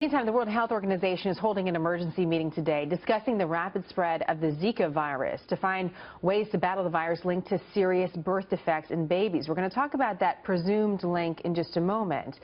Meantime, the World Health Organization is holding an emergency meeting today discussing the rapid spread of the Zika virus to find ways to battle the virus linked to serious birth defects in babies. We're going to talk about that presumed link in just a moment.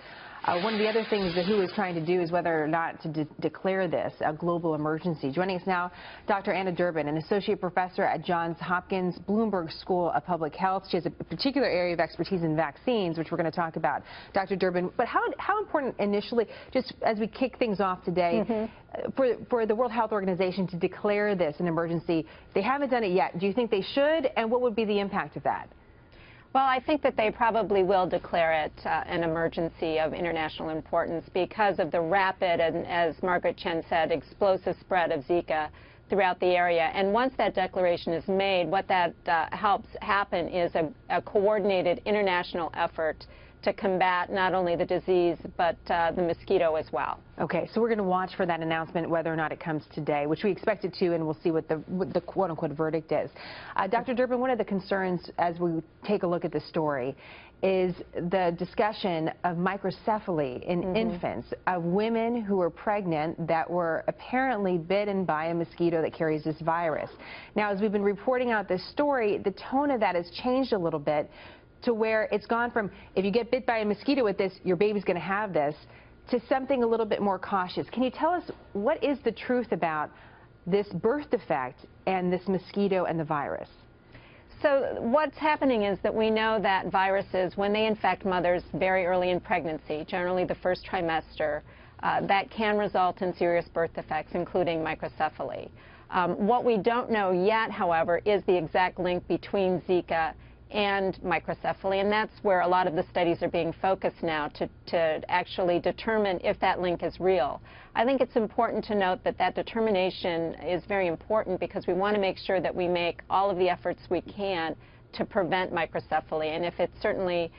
One of the other things that WHO is trying to do is whether or not to declare this a global emergency. Joining us now, Dr. Anna Durbin, an associate professor at Johns Hopkins Bloomberg School of Public Health. She has a particular area of expertise in vaccines, which we're going to talk about. Dr. Durbin, but how important initially, just as we kick things off today, for the World Health Organization to declare this an emergency? They haven't done it yet. Do you think they should, and what would be the impact of that? Well, I think that they probably will declare it an emergency of international importance because of the rapid and, as Margaret Chen said, explosive spread of Zika throughout the area. And once that declaration is made, what that helps happen is a coordinated international effort to combat not only the disease, but the mosquito as well. Okay, so we're going to watch for that announcement, whether or not it comes today, which we expect it to, and we'll see what the quote-unquote verdict is. Dr. Durbin, one of the concerns as we take a look at the story is the discussion of microcephaly in infants, of women who are pregnant that were apparently bitten by a mosquito that carries this virus. Now, as we've been reporting out this story, the tone of that has changed a little bit to where it's gone from, if you get bit by a mosquito with this, your baby's going to have this, to something a little bit more cautious. Can you tell us what is the truth about this birth defect and this mosquito and the virus? So what's happening is that we know that viruses, when they infect mothers very early in pregnancy, generally the first trimester, that can result in serious birth defects, including microcephaly. What we don't know yet, however, is the exact link between Zika and microcephaly, and that's where a lot of the studies are being focused now to actually determine if that link is real. I think it's important to note that that determination is very important because we want to make sure that we make all of the efforts we can to prevent microcephaly, and if it certainly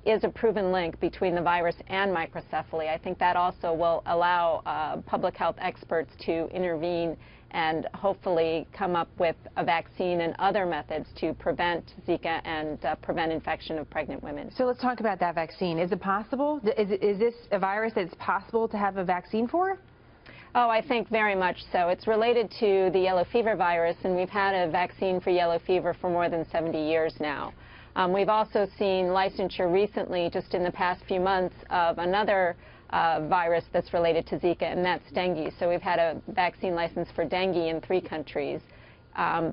is a proven link between the virus and microcephaly, I think that also will allow public health experts to intervene and hopefully come up with a vaccine and other methods to prevent Zika and prevent infection of pregnant women. So let's talk about that vaccine. Is it possible? Is this a virus that it's possible to have a vaccine for? Oh, I think very much so. It's related to the yellow fever virus, and we've had a vaccine for yellow fever for more than 70 years now. We've also seen licensure recently, just in the past few months, of another virus that's related to Zika, and that's dengue. So we've had a vaccine license for dengue in 3 countries.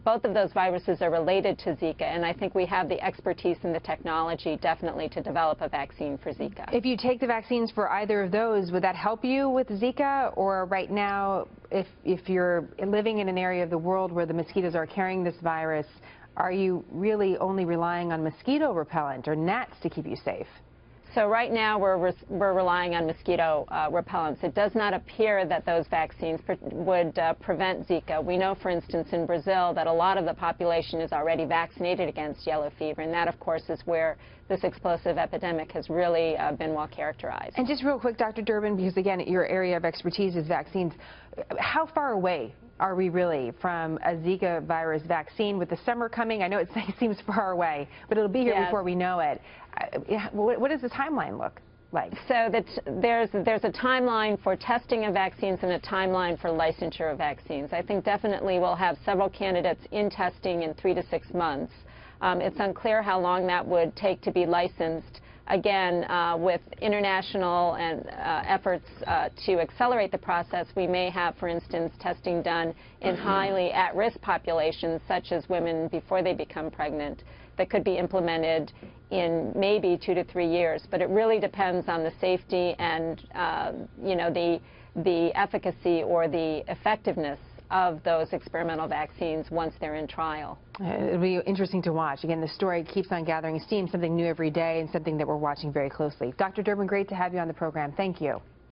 Both of those viruses are related to Zika, and I think we have the expertise and the technology definitely to develop a vaccine for Zika. If you take the vaccines for either of those, would that help you with Zika? Or right now, if you're living in an area of the world where the mosquitoes are carrying this virus, are you really only relying on mosquito repellent or gnats to keep you safe? So right now we're relying on mosquito repellents. It does not appear that those vaccines would prevent Zika. We know, for instance, in Brazil that a lot of the population is already vaccinated against yellow fever, and that, of course, is where this explosive epidemic has really been well characterized. And just real quick, Dr. Durbin, because again, your area of expertise is vaccines, how far away are we really from a Zika virus vaccine? With the summer coming, I know it seems far away, but it'll be here before we know it. What does the timeline look like? So there's a timeline for testing of vaccines and a timeline for licensure of vaccines. I think definitely we'll have several candidates in testing in 3 to 6 months. It's unclear how long that would take to be licensed. Again, with international and efforts to accelerate the process, we may have, for instance, testing done in highly at-risk populations, such as women before they become pregnant, that could be implemented in maybe 2 to 3 years. But it really depends on the safety and, you know, the efficacy or the effectiveness of those experimental vaccines once they're in trial. It'll be interesting to watch. Again, the story keeps on gathering steam, something new every day and something that we're watching very closely. Dr. Durbin, great to have you on the program. Thank you.